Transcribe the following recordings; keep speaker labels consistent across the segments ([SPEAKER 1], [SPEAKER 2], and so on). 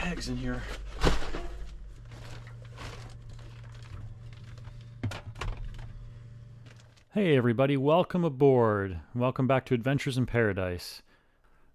[SPEAKER 1] bags in here. Hey everybody, welcome aboard. Welcome back to Adventures in Paradise.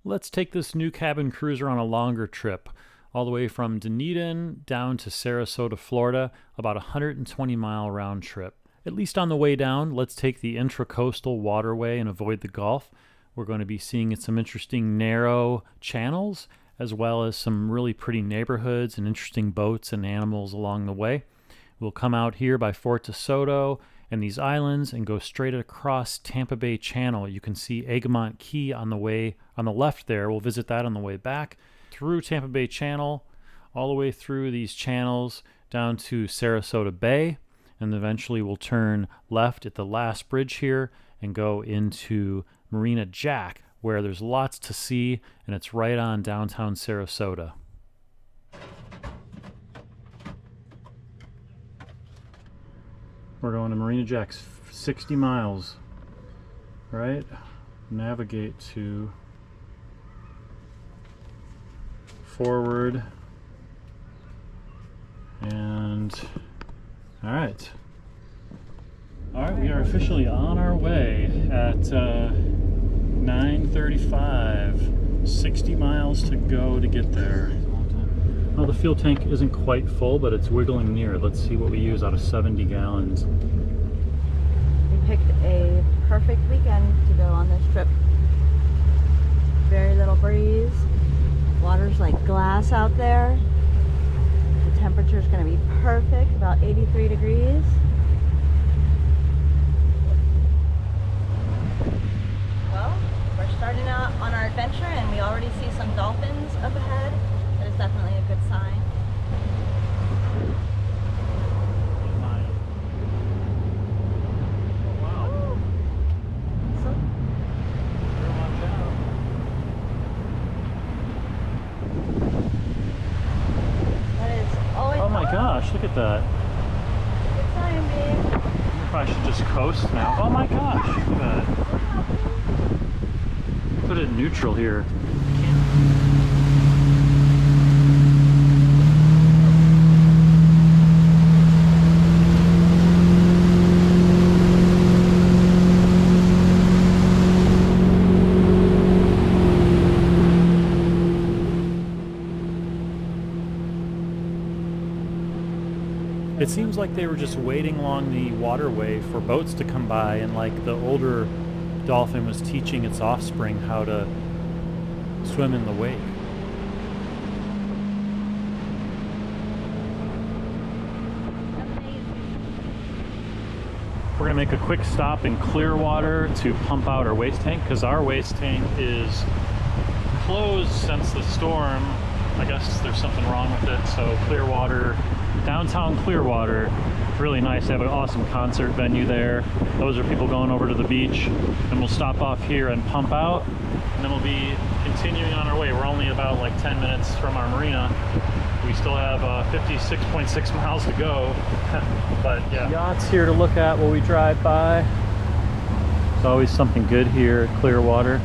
[SPEAKER 1] Let's take this new cabin cruiser on a longer trip, all the way from Dunedin down to Sarasota, Florida, about a 120-mile round trip. At least on the way down, let's take the intracoastal waterway and avoid the Gulf. We're going to be seeing some interesting narrow channels, as well as some really pretty neighborhoods and interesting boats and animals along the way. We'll come out here by Fort DeSoto and these islands and go straight across Tampa Bay Channel. You can see Egmont Key on the way on the left there. We'll visit that on the way back through Tampa Bay Channel, all the way through these channels down to Sarasota Bay, and eventually we'll turn left at the last bridge here and go into Marina Jack, where there's lots to see, and it's right on downtown Sarasota. We're going to Marina Jack's 60 miles, right? Navigate to forward, and all right, we are officially on our way at 9:35, 60 miles to go to get there. Well, the fuel tank isn't quite full, but it's wiggling near. Let's see what we use out of 70 gallons.
[SPEAKER 2] We picked a perfect weekend to go on this trip. Very little breeze. Water's like glass out there. The temperature is going to be perfect, about 83 degrees. Well, we're starting out on our adventure and we already see some dolphins up ahead. That is definitely a good sign.
[SPEAKER 1] Gosh, look at that.
[SPEAKER 2] Good sign, babe.
[SPEAKER 1] We probably should just coast now. Oh my gosh, look at that. Put it in neutral here. It seems like they were just waiting along the waterway for boats to come by, and like the older dolphin was teaching its offspring how to swim in the wake. We're gonna make a quick stop in Clearwater to pump out our waste tank, because our waste tank is closed since the storm. I guess there's something wrong with it, so Clearwater, downtown Clearwater, really nice. They have an awesome concert venue there. Those are people going over to the beach, and we'll stop off here and pump out, and then we'll be continuing on our way. We're only about like 10 minutes from our marina. We still have 56.6 miles to go, but yeah. Yachts here to look at while we drive by. There's always something good here at Clearwater.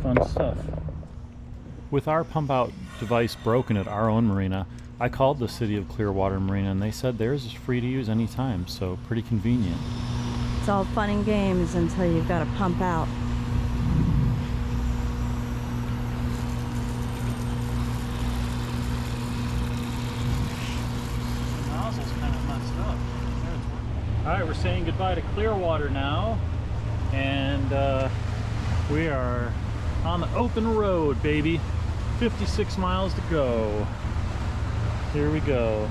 [SPEAKER 1] Fun stuff. With our pump out device broken at our own marina, I called the city of Clearwater Marina and they said theirs is free to use anytime, so pretty convenient.
[SPEAKER 2] It's all fun and games until you've got to pump out.
[SPEAKER 1] The nozzle's kind of messed up. Alright, we're saying goodbye to Clearwater now, and we are on the open road, baby. 56 miles to go. Here we go.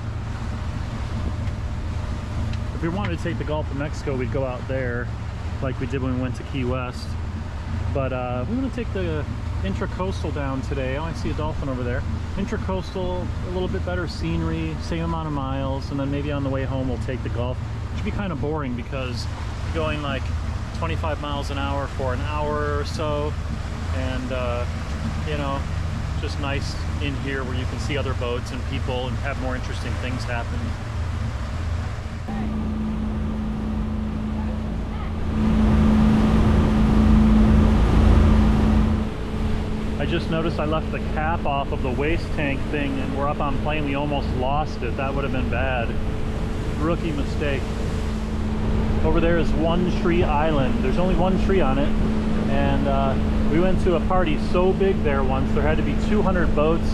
[SPEAKER 1] If we wanted to take the Gulf of Mexico, we'd go out there like we did when we went to Key West. But we want to take the intracoastal down today. Oh, I see a dolphin over there. Intracoastal, a little bit better scenery, same amount of miles, and then maybe on the way home we'll take the Gulf. It should be kind of boring because going like 25 miles an hour for an hour or so, and you know, just nice in here where you can see other boats and people and have more interesting things happen. just noticed I left the cap off of the waste tank thing, and we're up on plane. We almost lost it. That would have been bad. Rookie mistake. Over there is One Tree Island. There's only one tree on it, and we went to a party so big there once. There had to be 200 boats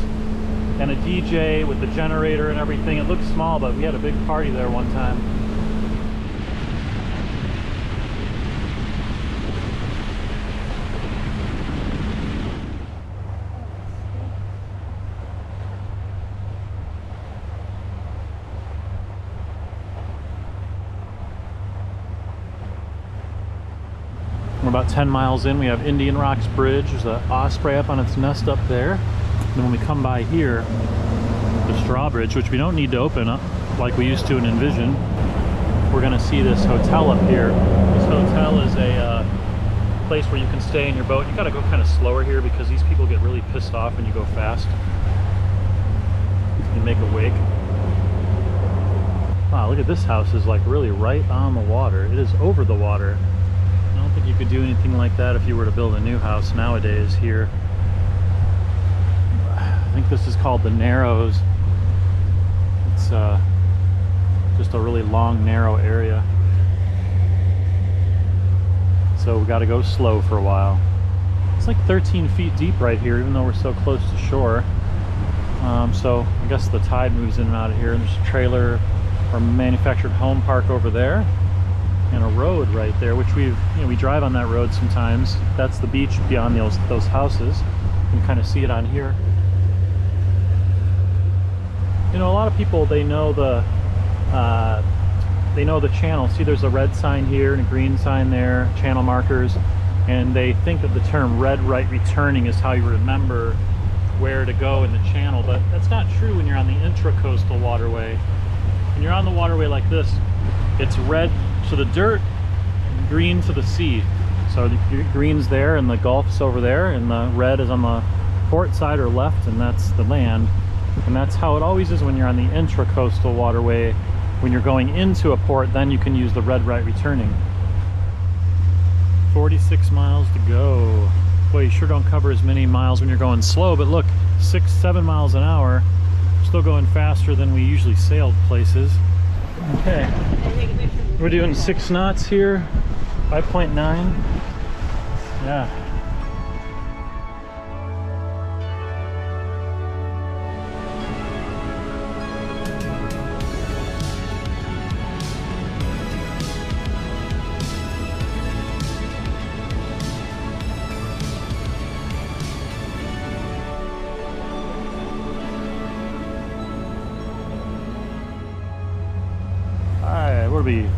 [SPEAKER 1] and a DJ with the generator and everything. It looked small, but we had a big party there one time. We're about 10 miles in. We have Indian Rocks Bridge. There's an osprey up on its nest up there. And then when we come by here, the Straw Bridge, which we don't need to open up like we used to in Envision, we're gonna see this hotel up here. This hotel is a place where you can stay in your boat. You gotta go kind of slower here because these people get really pissed off when you go fast. You make a wake. Wow, look at this house. Is like really right on the water. It is over the water. I don't think you could do anything like that if you were to build a new house nowadays here. I think this is called the Narrows. It's just a really long, narrow area. So we got to go slow for a while. It's like 13 feet deep right here, even though we're so close to shore. So I guess the tide moves in and out of here. And there's a trailer or manufactured home park over there, and a road right there, which we drive on that road sometimes. That's the beach beyond those houses. You can kind of see it on here. You know, a lot of people, they know the channel. See, there's a red sign here and a green sign there, channel markers, and they think that the term red right returning is how you remember where to go in the channel, but that's not true when you're on the intracoastal waterway. When you're on the waterway like this, it's red to the dirt, green to the sea. So the green's there and the Gulf's over there, and the red is on the port side or left, and that's the land. And that's how it always is when you're on the intracoastal waterway. When you're going into a port, then you can use the red right returning. 46 miles to go. Boy, you sure don't cover as many miles when you're going slow, but look, 6-7 miles an hour. Still going faster than we usually sailed places. Okay, we're doing 6 knots here, 5.9. Yeah. What would be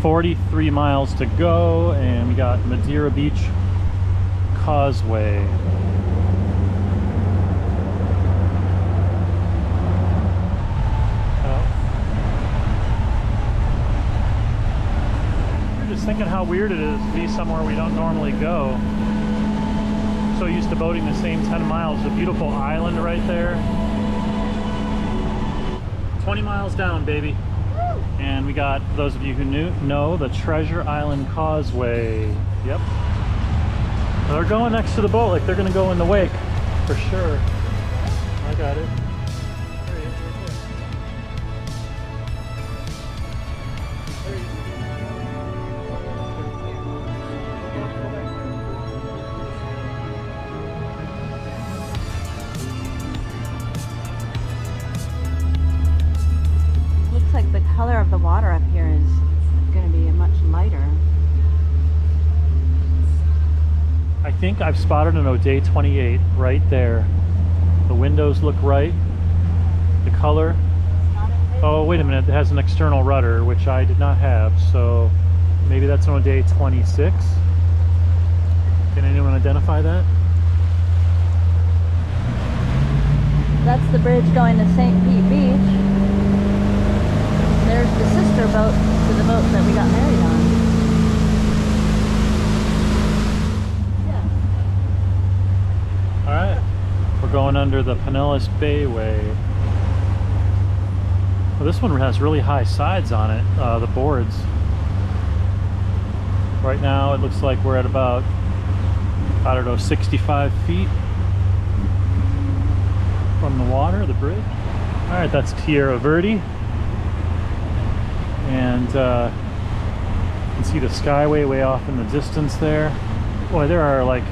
[SPEAKER 1] 43 miles to go, and we got Madeira Beach Causeway. I'm just thinking how weird it is to be somewhere we don't normally go. So used to boating the same 10 miles. A beautiful island right there. 20 miles down, baby. And we got, for those of you who know, the Treasure Island Causeway. Yep. They're going next to the boat, like they're going to go in the wake, for sure. I got it. There he is, right there.
[SPEAKER 2] Looks like the color of the water up here is going to be much lighter.
[SPEAKER 1] I think I've spotted an O'Day 28 right there. The windows look right. The color. Oh, wait a minute. It has an external rudder, which I did not have. So maybe that's an O'Day 26. Can anyone identify that?
[SPEAKER 2] That's the bridge going to St. Pete Beach. There's the sister boat to the boat that we got married on.
[SPEAKER 1] All right, we're going under the Pinellas Bayway. Well, this one has really high sides on it, the boards. Right now it looks like we're at about, I don't know, 65 feet. from the water, the bridge. All right, that's Tierra Verde. And you can see the Skyway way off in the distance there. Boy, there are like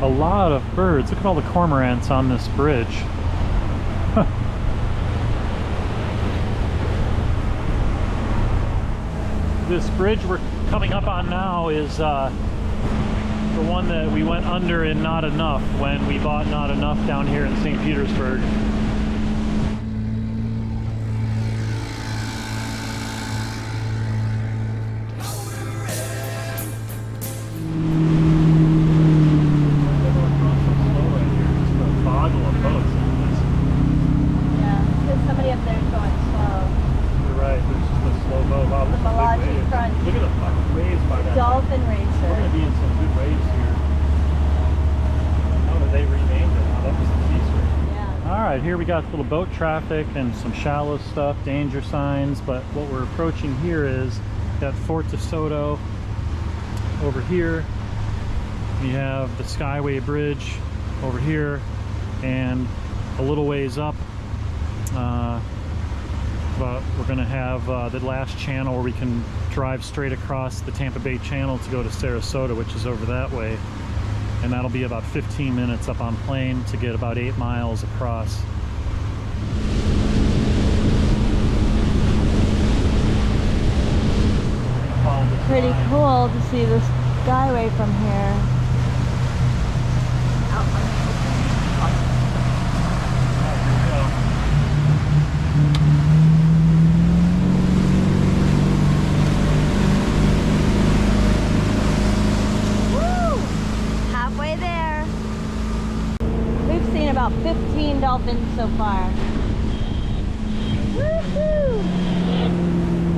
[SPEAKER 1] a lot of birds. Look at all the cormorants on this bridge. This bridge we're coming up on now is the one that we went under in Not Enough when we bought Not Enough down here in St. Petersburg.
[SPEAKER 2] Dolphin racer.
[SPEAKER 1] We're going to be in some good waves here. Oh, they renamed it. Oh, that was the teaser.
[SPEAKER 2] Yeah.
[SPEAKER 1] All right, here we got little boat traffic and some shallow stuff, danger signs. But what we're approaching here is that Fort DeSoto over here. We have the Skyway Bridge over here, and a little ways up. But we're going to have the last channel where we can drive straight across the Tampa Bay channel to go to Sarasota, which is over that way. And that'll be about 15 minutes up on plane to get about 8 miles across.
[SPEAKER 2] Pretty cool to see the Skyway from here. About 15 dolphins so far. Woohoo!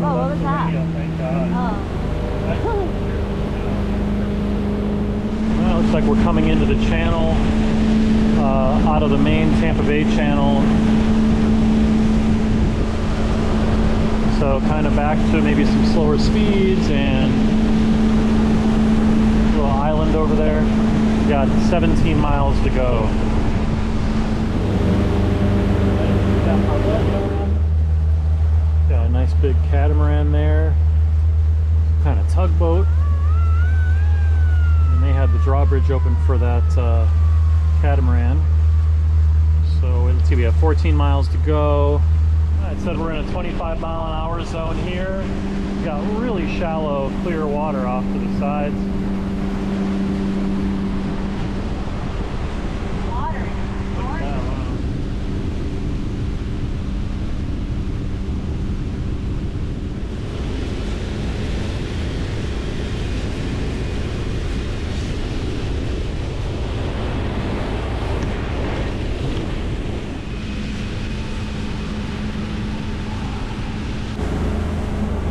[SPEAKER 2] Whoa, what was that?
[SPEAKER 1] Thank God.
[SPEAKER 2] Oh.
[SPEAKER 1] Well, looks like we're coming into the channel, out of the main Tampa Bay channel. So kind of back to maybe some slower speeds and a little island over there. We got 17 miles to go. Got a nice big catamaran there, kind of tugboat, and they had the drawbridge open for that catamaran. So let's see, we have 14 miles to go. I said we're in a 25-mile-an-hour zone here. We got really shallow, clear water off to the sides.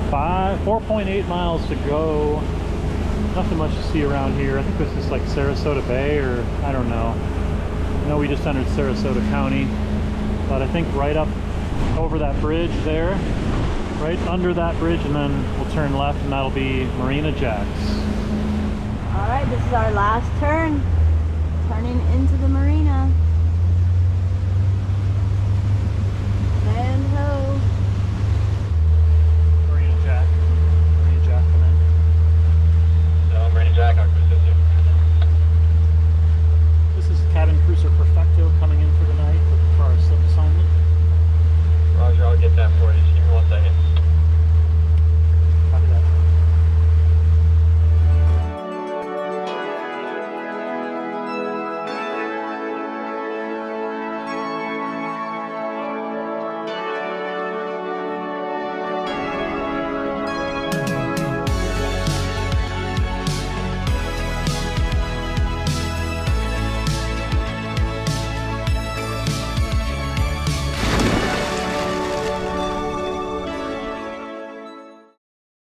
[SPEAKER 1] Five, 4.8 miles to go. Nothing much to see around here. I think this is like Sarasota Bay, or I don't know. I know we just entered Sarasota County, but I think right up over that bridge there, right under that bridge, and then we'll turn left and that'll be Marina Jacks.
[SPEAKER 2] All right, this is our last turn. Turning into the marina.